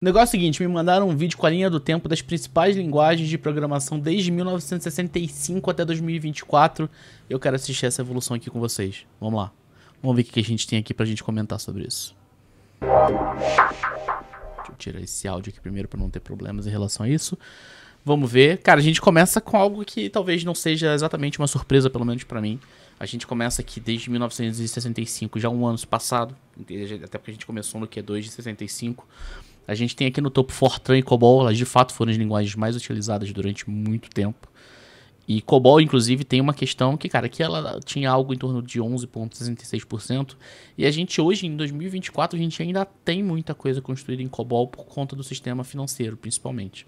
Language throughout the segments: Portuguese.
negócio é o seguinte, me mandaram um vídeo com a linha do tempo das principais linguagens de programação desde 1965 até 2024. Eu quero assistir essa evolução aqui com vocês. Vamos lá. Vamos ver o que a gente tem aqui pra gente comentar sobre isso. Deixa eu tirar esse áudio aqui primeiro pra não ter problemas em relação a isso. Vamos ver. Cara, a gente começa com algo que talvez não seja exatamente uma surpresa, pelo menos pra mim. A gente começa aqui desde 1965, já um ano passado. Até porque a gente começou no Q2 de 65. A gente tem aqui no topo Fortran e COBOL. Elas de fato foram as linguagens mais utilizadas durante muito tempo. E COBOL, inclusive, tem uma questão que, cara, aqui ela tinha algo em torno de 11,66%. E a gente hoje, em 2024, a gente ainda tem muita coisa construída em COBOL por conta do sistema financeiro, principalmente.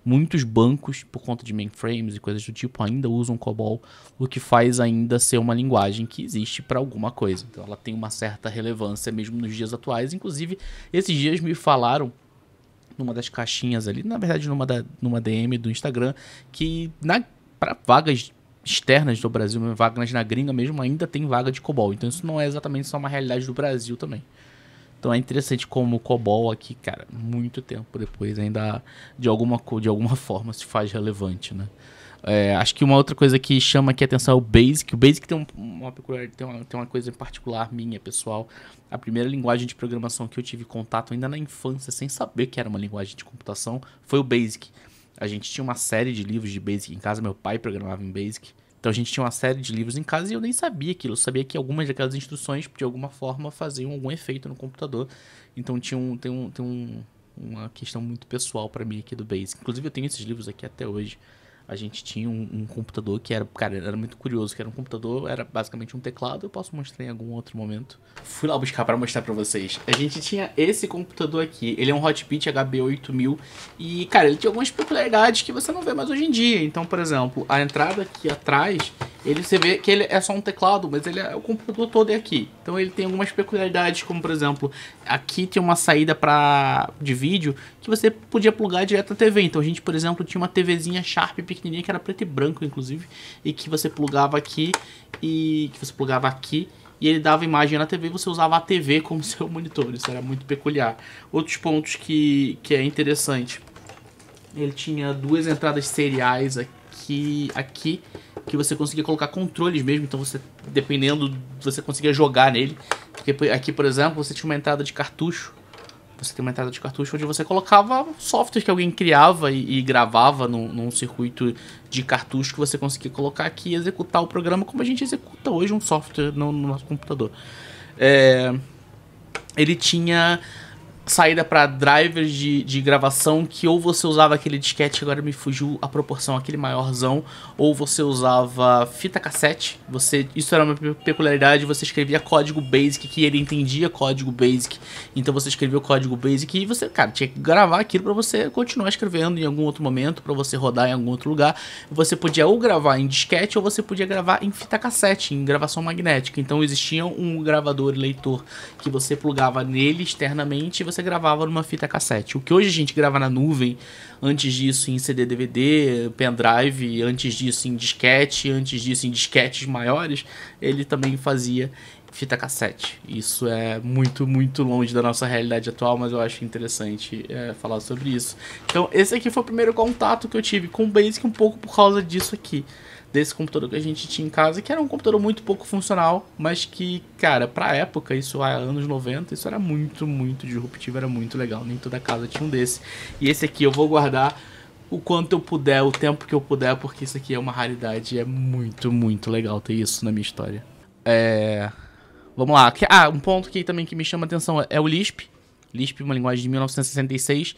Muitos bancos, por conta de mainframes e coisas do tipo, ainda usam COBOL, o que faz ainda ser uma linguagem que existe para alguma coisa. Então ela tem uma certa relevância mesmo nos dias atuais. Inclusive, esses dias me falaram numa das caixinhas ali, na verdade numa DM do Instagram, que para vagas externas do Brasil, vagas na gringa mesmo, ainda tem vaga de COBOL. Então isso não é exatamente só uma realidade do Brasil também. Então é interessante como o COBOL aqui, cara, muito tempo depois ainda de alguma forma se faz relevante, né? Acho que uma outra coisa que chama aqui a atenção é o BASIC. O BASIC tem uma coisa em particular minha, pessoal. A primeira linguagem de programação que eu tive contato ainda na infância, sem saber que era uma linguagem de computação, foi o BASIC. A gente tinha uma série de livros de BASIC em casa, meu pai programava em BASIC. Então a gente tinha uma série de livros em casa e eu nem sabia aquilo. Eu sabia que algumas daquelas instruções, de alguma forma, faziam algum efeito no computador. Então tem uma questão muito pessoal pra mim aqui do BASIC. Inclusive eu tenho esses livros aqui até hoje. A gente tinha um computador que era, cara, era muito curioso, que era um computador, era basicamente um teclado, eu posso mostrar em algum outro momento. Fui lá buscar para mostrar para vocês. A gente tinha esse computador aqui, ele é um Hotbit HB8000 e, cara, ele tinha algumas peculiaridades que você não vê mais hoje em dia. Então, por exemplo, a entrada aqui atrás, você vê que ele é só um teclado, mas ele o computador todo é aqui. Então ele tem algumas peculiaridades, como por exemplo, aqui tem uma saída de vídeo que você podia plugar direto na TV. Então a gente, por exemplo, tinha uma TVzinha Sharp pequenininha que era preto e branco, inclusive, e que você plugava aqui e ele dava imagem na TV e você usava a TV como seu monitor. Isso era muito peculiar. Outros pontos que é interessante. Ele tinha duas entradas seriais aqui que você conseguia colocar controles mesmo, então você, dependendo, você conseguia jogar nele. Porque aqui, por exemplo, você tinha uma entrada de cartucho. Você tem uma entrada de cartucho onde você colocava software que alguém criava e gravava num circuito de cartucho que você conseguia colocar aqui e executar o programa como a gente executa hoje um software no nosso computador. Ele tinha saída para drivers de gravação que ou você usava aquele disquete, agora me fugiu a proporção, aquele maiorzão, ou você usava fita cassete. Isso era uma peculiaridade, você escrevia código BASIC, que ele entendia código BASIC, então você escrevia o código BASIC e você, cara, tinha que gravar aquilo para você continuar escrevendo em algum outro momento, para você rodar em algum outro lugar. Você podia ou gravar em disquete ou você podia gravar em fita cassete, em gravação magnética. Então existia um gravador e leitor que você plugava nele externamente e você gravava numa fita cassete. O que hoje a gente grava na nuvem, antes disso em CD, DVD, pendrive, antes disso em disquete, antes disso em disquetes maiores, ele também fazia fita cassete. Isso é muito, muito longe da nossa realidade atual, mas eu acho interessante falar sobre isso. Então esse aqui foi o primeiro contato que eu tive com o BASIC, um pouco por causa disso aqui. Desse computador que a gente tinha em casa, que era um computador muito pouco funcional, mas que, cara, pra época, isso há anos 90, isso era muito, muito disruptivo, era muito legal. Nem toda casa tinha um desse. E esse aqui eu vou guardar o quanto eu puder, o tempo que eu puder, porque isso aqui é uma raridade e é muito, muito legal ter isso na minha história. Vamos lá. Um ponto que também que me chama a atenção é o Lisp. Lisp é uma linguagem de 1966.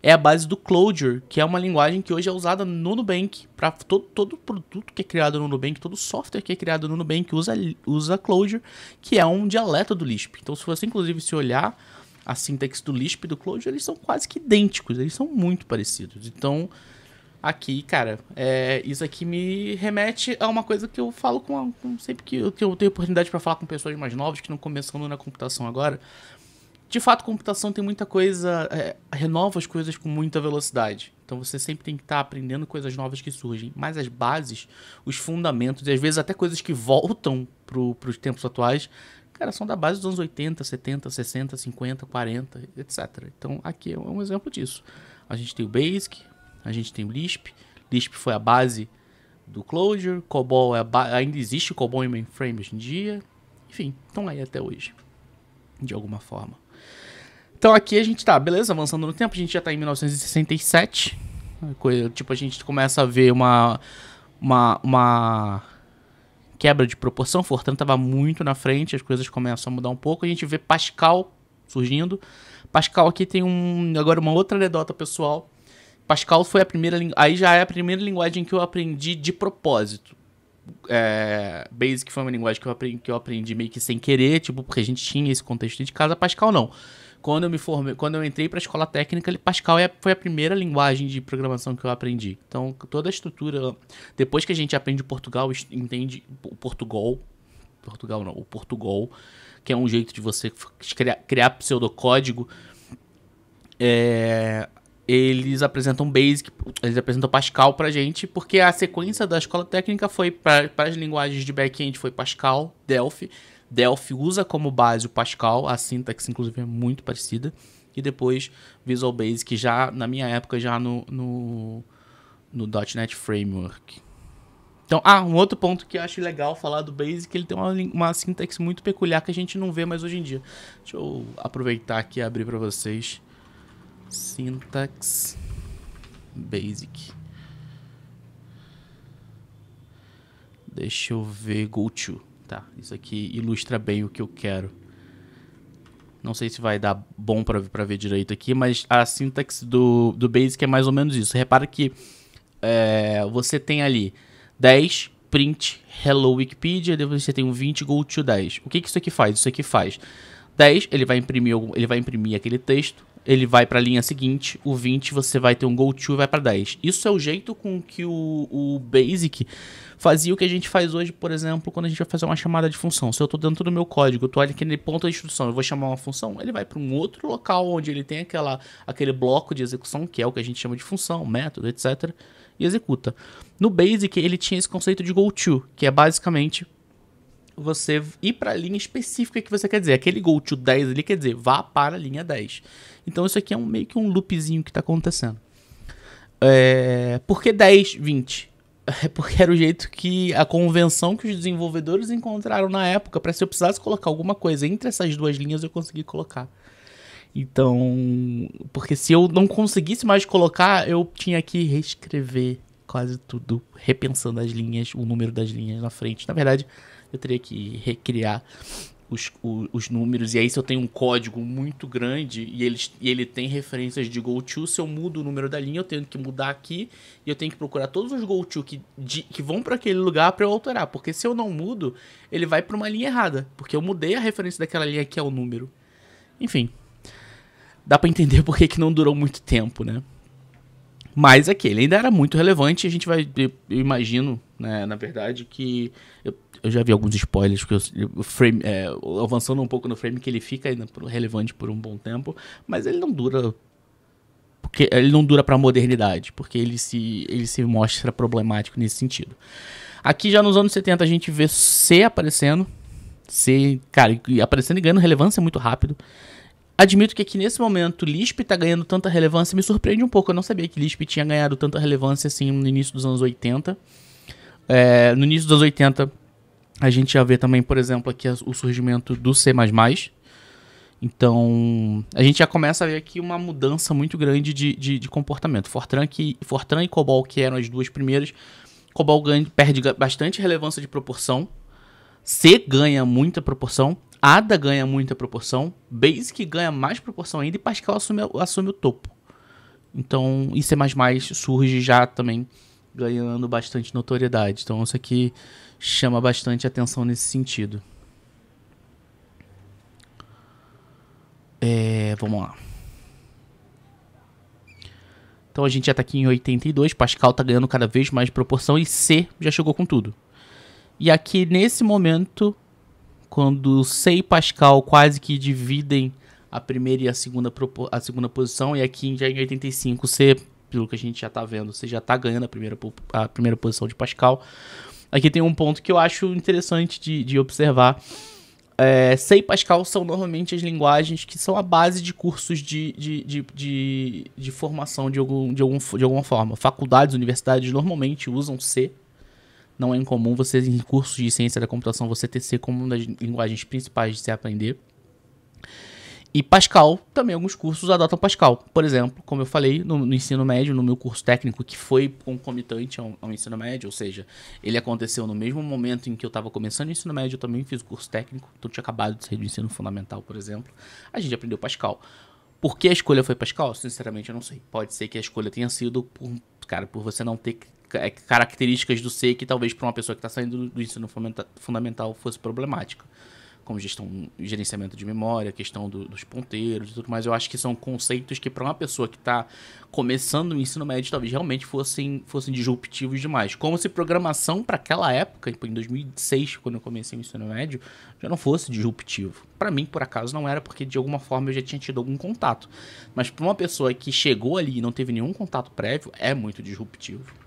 É a base do Clojure, que é uma linguagem que hoje é usada no Nubank. Para todo produto que é criado no Nubank, todo software que é criado no Nubank usa Clojure, que é um dialeto do Lisp. Então, se você, inclusive, se olhar a sintaxe do Lisp e do Clojure, eles são quase que idênticos, eles são muito parecidos. Então, aqui, cara, isso aqui me remete a uma coisa que eu falo sempre que eu tenho oportunidade para falar com pessoas mais novas que estão começando na computação agora. De fato, computação tem muita coisa, renova as coisas com muita velocidade. Então você sempre tem que estar aprendendo coisas novas que surgem. Mas as bases, os fundamentos, e às vezes até coisas que voltam para os tempos atuais, cara, são da base dos anos 80, 70, 60, 50, 40, etc. Então aqui é um exemplo disso. A gente tem o Basic, a gente tem o Lisp. Lisp foi a base do Clojure, COBOL ainda existe COBOL em mainframe hoje em dia. Enfim, estão aí até hoje, de alguma forma. Então aqui a gente tá, beleza, avançando no tempo, a gente já tá em 1967. Tipo, a gente começa a ver uma quebra de proporção. Fortran estava muito na frente, as coisas começam a mudar um pouco. A gente vê Pascal surgindo. Pascal aqui tem agora uma outra anedota pessoal. Pascal foi a primeira, aí já é a primeira linguagem que eu aprendi de propósito. Basic foi uma linguagem que eu aprendi meio que sem querer, tipo, porque a gente tinha esse contexto de casa. Pascal não. Quando eu entrei para a escola técnica, Pascal foi a primeira linguagem de programação que eu aprendi. Então, toda a estrutura, depois que a gente aprende Portugal, entende o Portugal, que é um jeito de você criar pseudocódigo, eles apresentam Basic, eles apresentam Pascal pra gente, porque a sequência da escola técnica foi para as linguagens de back-end foi Pascal, Delphi. Delphi usa como base o Pascal, a sintaxe inclusive é muito parecida. E depois Visual Basic, já na minha época, já no .NET Framework. Então, um outro ponto que eu acho legal falar do Basic, ele tem uma sintaxe muito peculiar que a gente não vê mais hoje em dia. Deixa eu aproveitar aqui e abrir para vocês. Syntax Basic. Deixa eu ver GoTo. Tá, isso aqui ilustra bem o que eu quero. Não sei se vai dar bom pra ver direito aqui, mas a sintaxe do Basic é mais ou menos isso. Repara que você tem ali 10, print, hello Wikipedia, depois você tem um 20, go to 10. O que isso aqui faz? Isso aqui faz 10, ele vai imprimir aquele texto, ele vai para a linha seguinte, o 20 você vai ter um go to e vai para 10. Isso é o jeito com que o Basic fazia o que a gente faz hoje, por exemplo, quando a gente vai fazer uma chamada de função. Se eu estou dentro do meu código, eu estou ali naquele ponto da instrução, eu vou chamar uma função, ele vai para um outro local onde ele tem aquele bloco de execução, que é o que a gente chama de função, método, etc., e executa. No Basic, ele tinha esse conceito de go to, que é basicamente você ir para a linha específica que você quer dizer. Aquele go to 10 ali quer dizer vá para a linha 10. Então isso aqui é meio que um loopzinho que está acontecendo. Por que 10, 20? Porque era o jeito que a convenção que os desenvolvedores encontraram na época para se eu precisasse colocar alguma coisa entre essas duas linhas eu consegui colocar. Então, porque se eu não conseguisse mais colocar, eu tinha que reescrever quase tudo, repensando as linhas, o número das linhas na frente. Na verdade, eu teria que recriar os números, e aí se eu tenho um código muito grande e ele tem referências de GoTo, se eu mudo o número da linha, eu tenho que mudar aqui e eu tenho que procurar todos os GoTo que vão para aquele lugar para eu alterar, porque se eu não mudo, ele vai para uma linha errada, porque eu mudei a referência daquela linha que é o número. Enfim, dá para entender por que não durou muito tempo, né? Mas aqui, ele ainda era muito relevante, a gente vai, eu imagino, né, na verdade, que eu já vi alguns spoilers, porque o frame, avançando um pouco no frame, que ele fica ainda relevante por um bom tempo, mas ele não dura, porque ele não dura para a modernidade, porque ele se mostra problemático nesse sentido. Aqui já nos anos 70 a gente vê C aparecendo, cara, aparecendo e ganhando relevância muito rápido. Admito que aqui nesse momento Lisp está ganhando tanta relevância, me surpreende um pouco. Eu não sabia que Lisp tinha ganhado tanta relevância assim no início dos anos 80. No início dos anos 80, a gente já vê também, por exemplo, aqui o surgimento do C++. Então, a gente já começa a ver aqui uma mudança muito grande de comportamento. Fortran e COBOL, que eram as duas primeiras, COBOL perde bastante relevância de proporção. C ganha muita proporção. Ada ganha muita proporção, Basic ganha mais proporção ainda e Pascal assume o topo. Então, e C++ surge já também ganhando bastante notoriedade. Então, isso aqui chama bastante atenção nesse sentido. Vamos lá. Então, a gente já está aqui em 82, Pascal está ganhando cada vez mais proporção e C já chegou com tudo. E aqui, nesse momento, quando C e Pascal quase que dividem a primeira e a segunda posição, e aqui já em 85 C, pelo que a gente já está vendo, você já está ganhando a primeira posição de Pascal. Aqui tem um ponto que eu acho interessante de observar. C e Pascal são normalmente as linguagens que são a base de cursos de formação de alguma forma. Faculdades, universidades normalmente usam C. Não é incomum você, em cursos de ciência da computação, você ter C como uma das linguagens principais de se aprender. E Pascal, também alguns cursos adotam Pascal. Por exemplo, como eu falei, no ensino médio, no meu curso técnico, que foi concomitante ao ensino médio, ou seja, ele aconteceu no mesmo momento em que eu estava começando o ensino médio, eu também fiz o curso técnico, então eu tinha acabado de sair do ensino fundamental, por exemplo. A gente aprendeu Pascal. Por que a escolha foi Pascal? Sinceramente, eu não sei. Pode ser que a escolha tenha sido por você não ter características do C que talvez para uma pessoa que está saindo do ensino fundamental fosse problemática. Como gerenciamento de memória, questão dos ponteiros e tudo mais. Eu acho que são conceitos que para uma pessoa que está começando o ensino médio talvez realmente fossem disruptivos demais. Como se programação para aquela época, em 2006, quando eu comecei o ensino médio, já não fosse disruptivo. Para mim, por acaso, não era, porque de alguma forma eu já tinha tido algum contato. Mas para uma pessoa que chegou ali e não teve nenhum contato prévio, é muito disruptivo.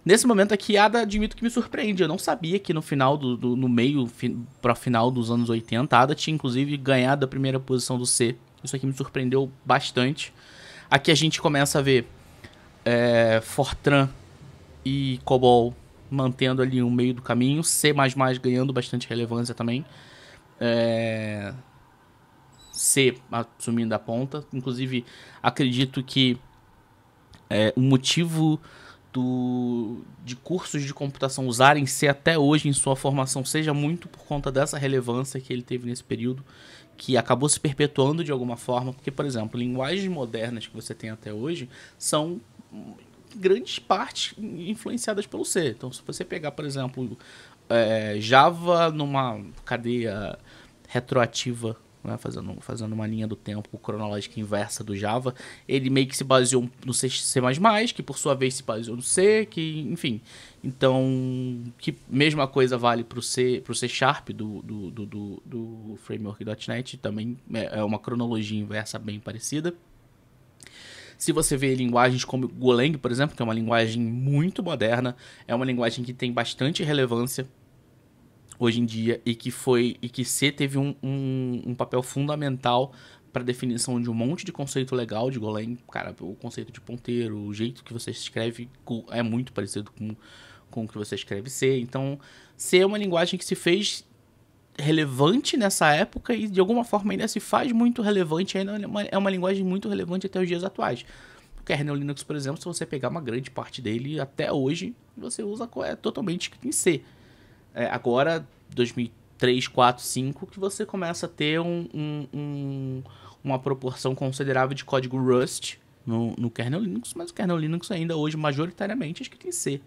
Nesse momento aqui, Ada, admito que me surpreende. Eu não sabia que no final, no meio para final dos anos 80, a Ada tinha inclusive ganhado a primeira posição do C. Isso aqui me surpreendeu bastante. Aqui a gente começa a ver Fortran e COBOL mantendo ali um meio do caminho. C++ ganhando bastante relevância também. C assumindo a ponta. Inclusive, acredito que o motivo de cursos de computação usarem C até hoje em sua formação seja muito por conta dessa relevância que ele teve nesse período, que acabou se perpetuando de alguma forma, porque, por exemplo, linguagens modernas que você tem até hoje são grandes partes influenciadas pelo C. Então, se você pegar, por exemplo, Java numa cadeia retroativa, né, fazendo uma linha do tempo cronológica inversa do Java, ele meio que se baseou no C++, que por sua vez se baseou no C, que, enfim. Então, que mesma coisa vale para o C Sharp do framework .NET, também é uma cronologia inversa bem parecida. Se você vê linguagens como Golang, por exemplo, que é uma linguagem muito moderna, é uma linguagem que tem bastante relevância hoje em dia, e que C teve um papel fundamental para a definição de um monte de conceito legal de Golang. Cara, o conceito de ponteiro, o jeito que você escreve é muito parecido com o que você escreve C. Então, C é uma linguagem que se fez relevante nessa época e de alguma forma ainda se faz muito relevante, ainda é uma linguagem muito relevante até os dias atuais. O kernel Linux, por exemplo, se você pegar uma grande parte dele, até hoje, você usa totalmente em C. Agora, 2003, 4, 5, que você começa a ter uma proporção considerável de código Rust no kernel Linux, mas o kernel Linux ainda hoje, majoritariamente, acho que tem C.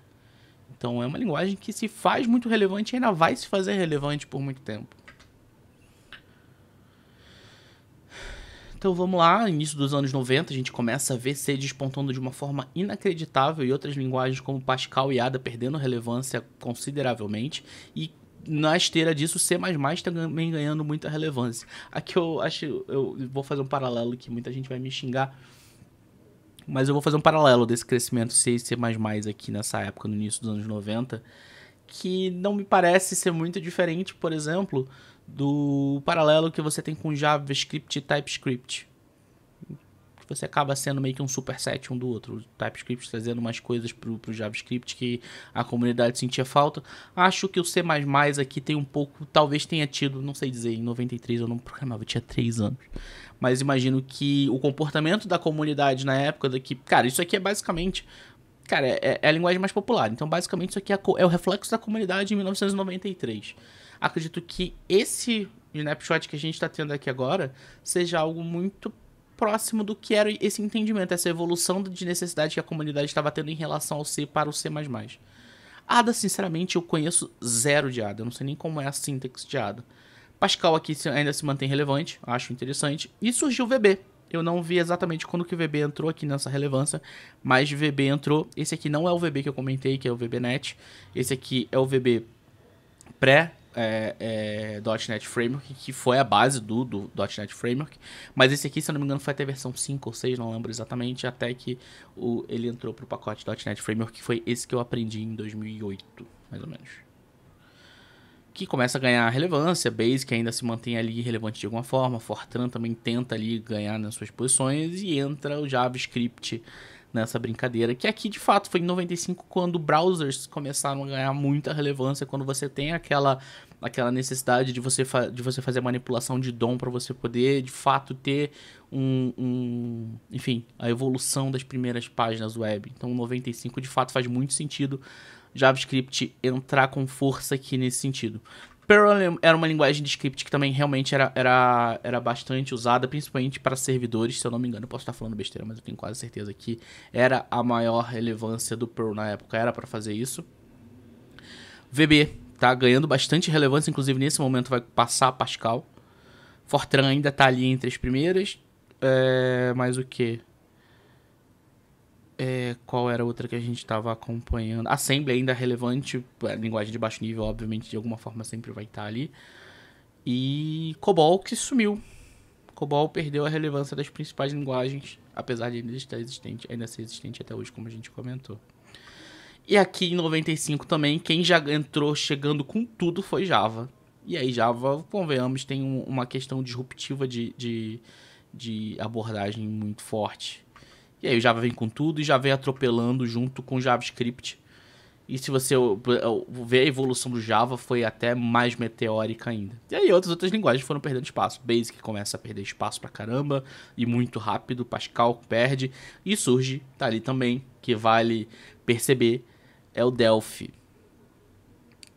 Então é uma linguagem que se faz muito relevante e ainda vai se fazer relevante por muito tempo. Então vamos lá, início dos anos 90, a gente começa a ver C despontando de uma forma inacreditável e outras linguagens como Pascal e Ada perdendo relevância consideravelmente, e na esteira disso C++ também ganhando muita relevância. Aqui eu vou fazer um paralelo que muita gente vai me xingar, mas eu vou fazer um paralelo desse crescimento C e C++ aqui nessa época, no início dos anos 90, que não me parece ser muito diferente, por exemplo, do paralelo que você tem com JavaScript e TypeScript. Você acaba sendo meio que um superset um do outro. O TypeScript trazendo umas coisas pro JavaScript que a comunidade sentia falta. Acho que o C++ aqui tem um pouco, talvez tenha tido, não sei dizer, em 93 eu não programava, eu tinha 3 anos. Mas imagino que o comportamento da comunidade na época daqui... Cara, isso aqui é basicamente... Cara, é a linguagem mais popular. Então, basicamente, isso aqui é o reflexo da comunidade em 1993. Acredito que esse snapshot que a gente está tendo aqui agora seja algo muito próximo do que era esse entendimento, essa evolução de necessidade que a comunidade estava tendo em relação ao C para o C++. Ada, sinceramente, eu conheço zero de Ada. Eu não sei nem como é a sintaxe de Ada. Pascal aqui ainda se mantém relevante, acho interessante. E surgiu o VB. Eu não vi exatamente quando que o VB entrou aqui nessa relevância, mas o VB entrou. Esse aqui não é o VB que eu comentei, que é o VBNet. Esse aqui é o VB pré-.NET Framework, que foi a base do .NET Framework. Mas esse aqui, se eu não me engano, foi até a versão 5 ou 6, não lembro exatamente, até que ele entrou para o pacote .NET Framework, que foi esse que eu aprendi em 2008, mais ou menos. que começa a ganhar relevância, Basic ainda se mantém ali relevante de alguma forma, Fortran também tenta ali ganhar nas suas posições e entra o JavaScript nessa brincadeira, que aqui de fato foi em 95 quando browsers começaram a ganhar muita relevância, quando você tem aquela necessidade de você fazer a manipulação de DOM para você poder de fato ter enfim, a evolução das primeiras páginas web. Então 95 de fato faz muito sentido JavaScript entrar com força aqui nesse sentido. Perl era uma linguagem de script que também realmente era bastante usada, principalmente para servidores, se eu não me engano. Eu posso estar falando besteira, mas eu tenho quase certeza que era a maior relevância do Perl na época, era para fazer isso. VB tá ganhando bastante relevância, inclusive nesse momento vai passar a Pascal. Fortran ainda tá ali entre as primeiras. Mais o que? Qual era a outra que a gente estava acompanhando? Assembly ainda é relevante, linguagem de baixo nível, obviamente, de alguma forma sempre vai estar ali. E COBOL que sumiu. COBOL perdeu a relevância das principais linguagens, apesar de ainda ser existente até hoje, como a gente comentou. E aqui em 95 também, quem já entrou chegando com tudo foi Java. E aí Java, convenhamos, tem uma questão disruptiva de abordagem muito forte. E aí o Java vem com tudo e já vem atropelando junto com o JavaScript. E se você ver a evolução do Java, foi até mais meteórica ainda. E aí outras linguagens foram perdendo espaço. Basic começa a perder espaço pra caramba e muito rápido. Pascal perde. E surge, tá ali também, que vale perceber, é o Delphi.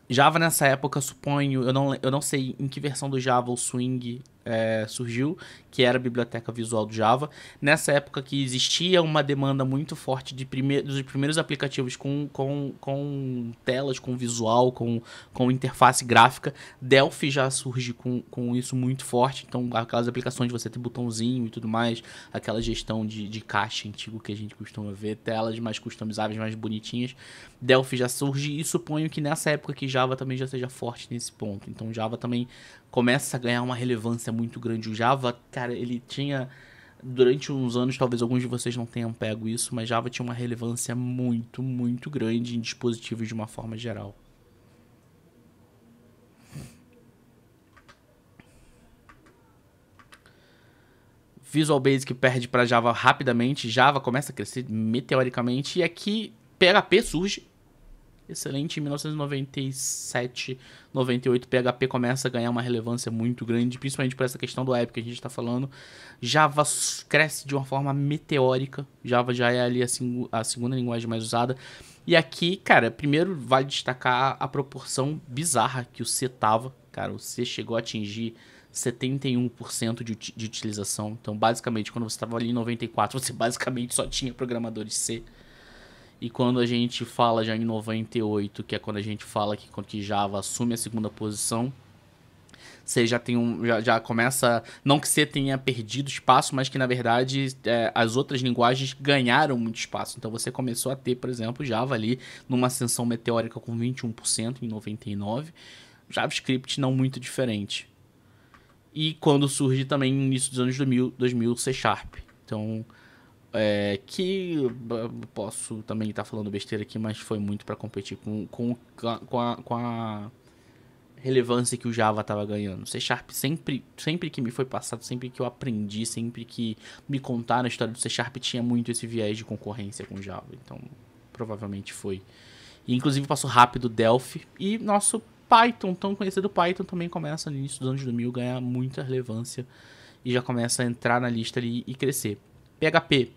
Java nessa época, suponho, eu não sei em que versão do Java o Swing surgiu, que era a biblioteca visual do Java. Nessa época que existia uma demanda muito forte dos primeiros aplicativos com telas, com visual, com interface gráfica, Delphi já surge com isso muito forte. Então, aquelas aplicações de você ter botãozinho e tudo mais, aquela gestão de caixa antigo que a gente costuma ver, telas mais customizáveis, mais bonitinhas, Delphi já surge e suponho que nessa época que Java também já seja forte nesse ponto. Então, Java também começa a ganhar uma relevância muito grande. O Java, cara, ele tinha, durante uns anos, talvez alguns de vocês não tenham pego isso, mas Java tinha uma relevância muito, muito grande em dispositivos de uma forma geral. Visual Basic perde para Java rapidamente, Java começa a crescer meteoricamente, e aqui PHP surge. Excelente, em 1997, 98, PHP começa a ganhar uma relevância muito grande, principalmente por essa questão do web que a gente está falando. Java cresce de uma forma meteórica, Java já é ali a segunda linguagem mais usada. E aqui, cara, primeiro vale destacar a proporção bizarra que o C tava. Cara, o C chegou a atingir 71% de utilização. Então, basicamente, quando você estava ali em 94, você basicamente só tinha programadores C. E quando a gente fala já em 98, que é quando a gente fala que Java assume a segunda posição, você já tem já começa, não que você tenha perdido espaço, mas que na verdade as outras linguagens ganharam muito espaço. Então você começou a ter, por exemplo, Java ali numa ascensão meteórica com 21% em 99, JavaScript não muito diferente. E quando surge também no início dos anos 2000 C Sharp. Então, que posso também estar falando besteira aqui, mas foi muito para competir com a relevância que o Java estava ganhando. C Sharp sempre que me foi passado, sempre que eu aprendi, sempre que me contaram a história do C Sharp, tinha muito esse viés de concorrência com o Java. Então, provavelmente foi. E, inclusive, passou rápido Delphi. E nosso Python, tão conhecido Python, também começa no início dos anos 2000 a ganhar muita relevância e já começa a entrar na lista ali e crescer. PHP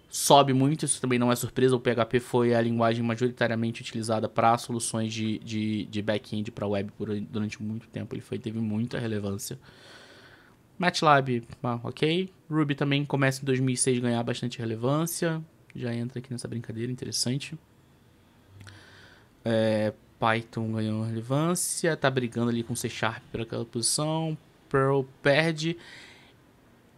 sobe muito, isso também não é surpresa. O PHP foi a linguagem majoritariamente utilizada para soluções de back-end para web durante muito tempo. Teve muita relevância. MATLAB, ok. Ruby também começa em 2006 a ganhar bastante relevância. Já entra aqui nessa brincadeira, interessante. Python ganhou relevância, tá brigando ali com C Sharp por aquela posição. Perl perde.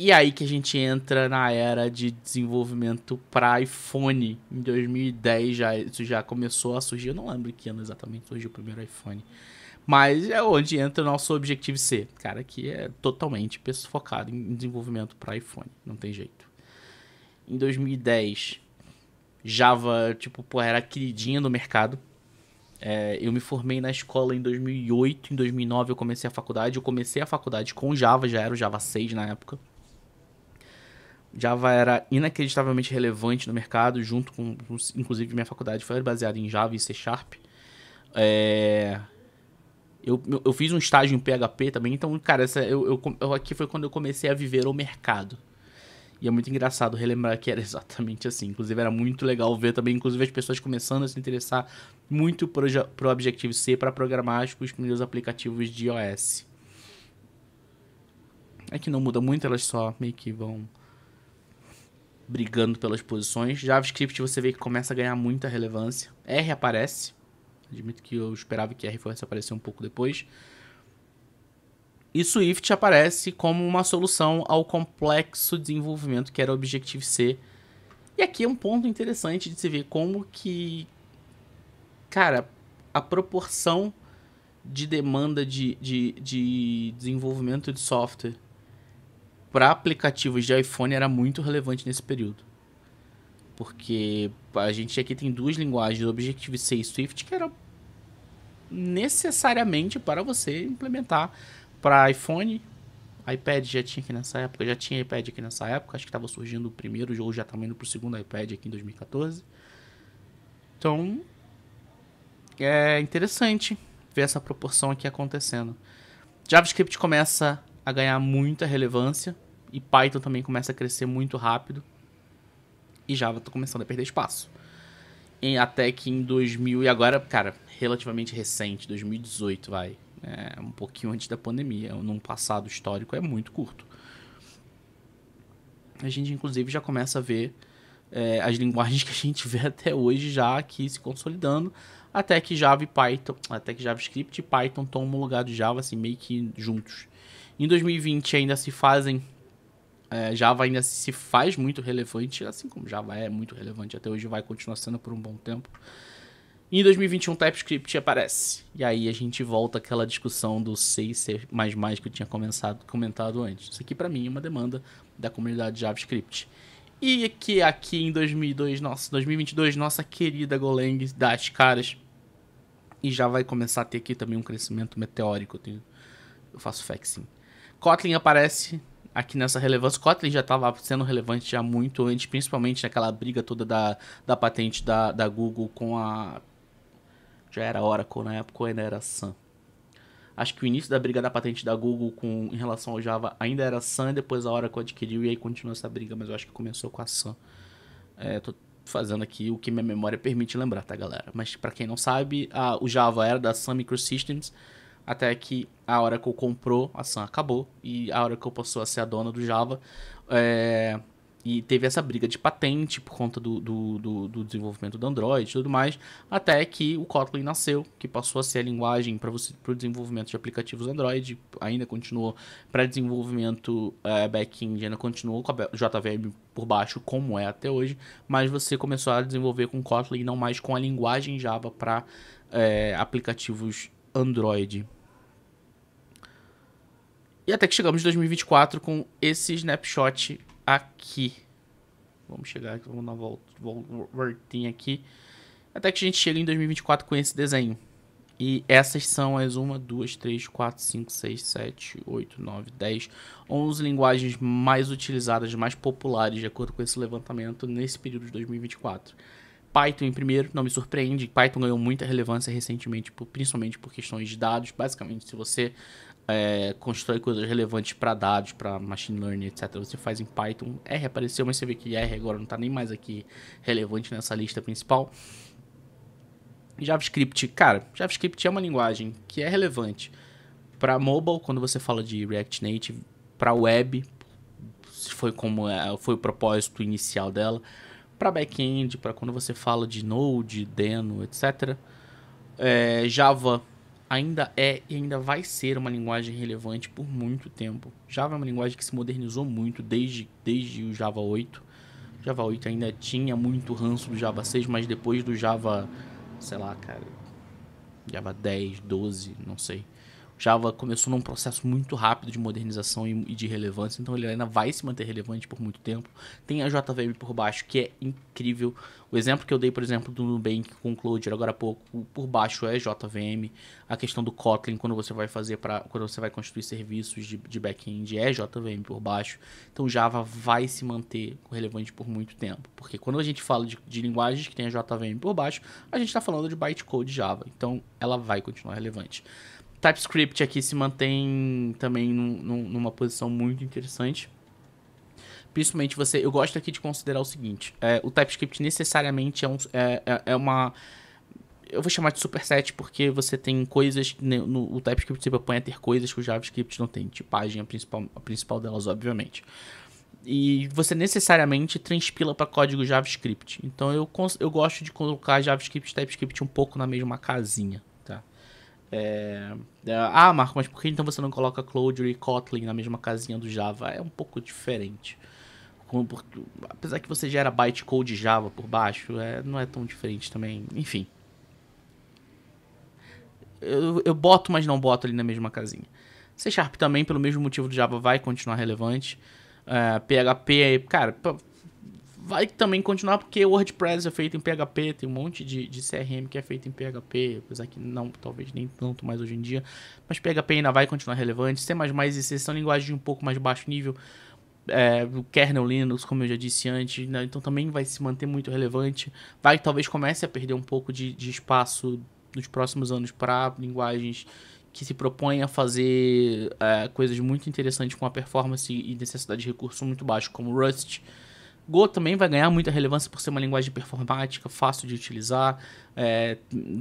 E aí que a gente entra na era de desenvolvimento para iPhone. Em 2010 isso já começou a surgir. Eu não lembro que ano exatamente surgiu o primeiro iPhone. Mas é onde entra o nosso Objective-C. Cara, que é totalmente focado em desenvolvimento para iPhone. Não tem jeito. Em 2010, Java, era queridinha do mercado. Eu me formei na escola em 2008, em 2009 eu comecei a faculdade. Eu comecei a faculdade com Java, já era o Java 6 na época. Java era inacreditavelmente relevante no mercado, junto com, inclusive, minha faculdade foi baseada em Java e C Sharp. Eu fiz um estágio em PHP também, então, cara, aqui foi quando eu comecei a viver o mercado. E é muito engraçado relembrar que era exatamente assim. Inclusive, era muito legal ver também, inclusive, as pessoas começando a se interessar muito pro Objective-C para programar os primeiros aplicativos de iOS. É que não muda muito, elas só meio que vão brigando pelas posições. JavaScript você vê que começa a ganhar muita relevância. R aparece. Admito que eu esperava que R fosse aparecer um pouco depois. E Swift aparece como uma solução ao complexo desenvolvimento que era o Objective-C. E aqui é um ponto interessante de se ver como que, cara, a proporção de demanda de desenvolvimento de software para aplicativos de iPhone era muito relevante nesse período. Porque a gente aqui tem duas linguagens, Objective-C e Swift, que eram necessariamente para você implementar para iPhone. iPad já tinha aqui nessa época, já tinha iPad aqui nessa época, acho que estava surgindo o primeiro jogo, já estava indo para o segundo iPad aqui em 2014. Então, é interessante ver essa proporção aqui acontecendo. JavaScript começa a ganhar muita relevância e Python também começa a crescer muito rápido. E Java está começando a perder espaço. Até que em 2000, e agora, cara, relativamente recente, 2018, vai. Um pouquinho antes da pandemia, num passado histórico, é muito curto. A gente, inclusive, já começa a ver as linguagens que a gente vê até hoje já aqui se consolidando, até que Java e Python, até que JavaScript e Python tomam o lugar do Java, assim, meio que juntos. Em 2020 ainda se fazem Java ainda se faz muito relevante, assim como Java é muito relevante até hoje, vai continuar sendo por um bom tempo. E em 2021 TypeScript aparece. E aí a gente volta àquela discussão do C e C++ que eu tinha comentado antes. Isso aqui pra mim é uma demanda da comunidade JavaScript. E que aqui em 2022, nossa querida Golang dá as caras. E já vai começar a ter aqui também um crescimento meteórico. Eu faço faxing. Kotlin aparece aqui nessa relevância. Kotlin já estava sendo relevante já muito antes, principalmente naquela briga toda da patente da Google com a... Já era Oracle na época ou ainda era Sun? Acho que o início da briga da patente da Google em relação ao Java ainda era Sun, depois a Oracle adquiriu e aí continuou essa briga, mas eu acho que começou com a Sun. Tô fazendo aqui o que minha memória permite lembrar, tá, galera? Mas pra quem não sabe, o Java era da Sun Microsystems, até que a Oracle comprou, a Sun acabou, e a Oracle passou a ser a dona do Java. E teve essa briga de patente por conta do desenvolvimento do Android e tudo mais, até que o Kotlin nasceu, que passou a ser a linguagem para o desenvolvimento de aplicativos Android, ainda continuou para desenvolvimento back-end, ainda continuou com a JVM por baixo, como é até hoje, mas você começou a desenvolver com Kotlin e não mais com a linguagem Java para aplicativos Android. E até que chegamos em 2024 com esse snapshot aqui. Vamos chegar aqui, vamos dar uma voltinha aqui. Até que a gente chega em 2024 com esse desenho. E essas são as 1, 2, 3, 4, 5, 6, 7, 8, 9, 10, 11 linguagens mais utilizadas, mais populares, de acordo com esse levantamento, nesse período de 2024. Python em primeiro, não me surpreende. Python ganhou muita relevância recentemente, principalmente por questões de dados. Basicamente, se você constrói coisas relevantes para dados, para machine learning, etc. Você faz em Python. R apareceu, mas você vê que R agora não está nem mais aqui relevante nessa lista principal. JavaScript, cara, JavaScript é uma linguagem que é relevante para mobile, quando você fala de React Native, para web, foi o propósito inicial dela, para back-end, para quando você fala de Node, Deno, etc. Java ainda é e ainda vai ser uma linguagem relevante por muito tempo. Java é uma linguagem que se modernizou muito desde o Java 8. Java 8 ainda tinha muito ranço do Java 6, mas depois do Java, sei lá, cara, Java 10, 12, não sei. Java começou num processo muito rápido de modernização e de relevância, então ele ainda vai se manter relevante por muito tempo. Tem a JVM por baixo, que é incrível. O exemplo que eu dei, por exemplo, do Nubank com o Clojure agora há pouco, por baixo é JVM. A questão do Kotlin, quando você vai quando você vai construir serviços de back-end, é JVM por baixo. Então Java vai se manter relevante por muito tempo, porque quando a gente fala de linguagens que tem a JVM por baixo, a gente está falando de bytecode Java, então ela vai continuar relevante. TypeScript aqui se mantém também numa posição muito interessante. Principalmente eu gosto aqui de considerar o seguinte: o TypeScript necessariamente é uma. Eu vou chamar de superset porque você tem coisas. O TypeScript se propõe a ter coisas que o JavaScript não tem. Tipagem, a principal delas, obviamente. E você necessariamente transpila para código JavaScript. Então eu gosto de colocar JavaScript e TypeScript um pouco na mesma casinha. Tá? Marco, mas por que então você não coloca Clojure e Kotlin na mesma casinha do Java? É um pouco diferente. Apesar que você gera bytecode Java por baixo, não é tão diferente também. Enfim. Eu boto, mas não boto ali na mesma casinha. C# também, pelo mesmo motivo do Java, vai continuar relevante. PHP, cara, vai também continuar porque o WordPress é feito em PHP, tem um monte de CRM que é feito em PHP, apesar que não, talvez nem tanto mais hoje em dia, mas PHP ainda vai continuar relevante. C++ e C são linguagens de um pouco mais baixo nível, o kernel Linux, como eu já disse antes, né? Então também vai se manter muito relevante. Talvez comece a perder um pouco de espaço nos próximos anos para linguagens que se propõem a fazer coisas muito interessantes com a performance e necessidade de recurso muito baixo, como Rust. Go também vai ganhar muita relevância por ser uma linguagem performática, fácil de utilizar,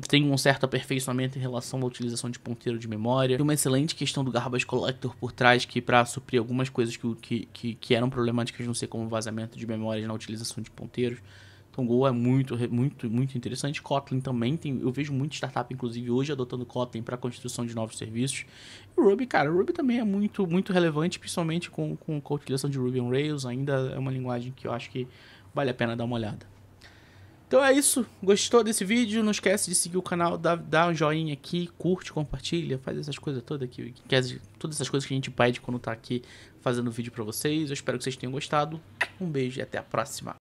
tem um certo aperfeiçoamento em relação à utilização de ponteiro de memória. Tem uma excelente questão do Garbage Collector por trás, que para suprir algumas coisas que eram problemáticas, não sei, como vazamento de memórias na utilização de ponteiros. Então Go é muito, muito, muito interessante. Kotlin também tem, eu vejo muita startup, inclusive hoje, adotando Kotlin para a construção de novos serviços. E o Ruby, cara, o Ruby também é muito, muito relevante, principalmente com a utilização de Ruby on Rails. Ainda é uma linguagem que eu acho que vale a pena dar uma olhada. Então é isso. Gostou desse vídeo? Não esquece de seguir o canal, dá um joinha aqui, curte, compartilha, faz essas coisas todas aqui, todas essas coisas que a gente pede quando tá aqui fazendo vídeo para vocês. Eu espero que vocês tenham gostado. Um beijo e até a próxima.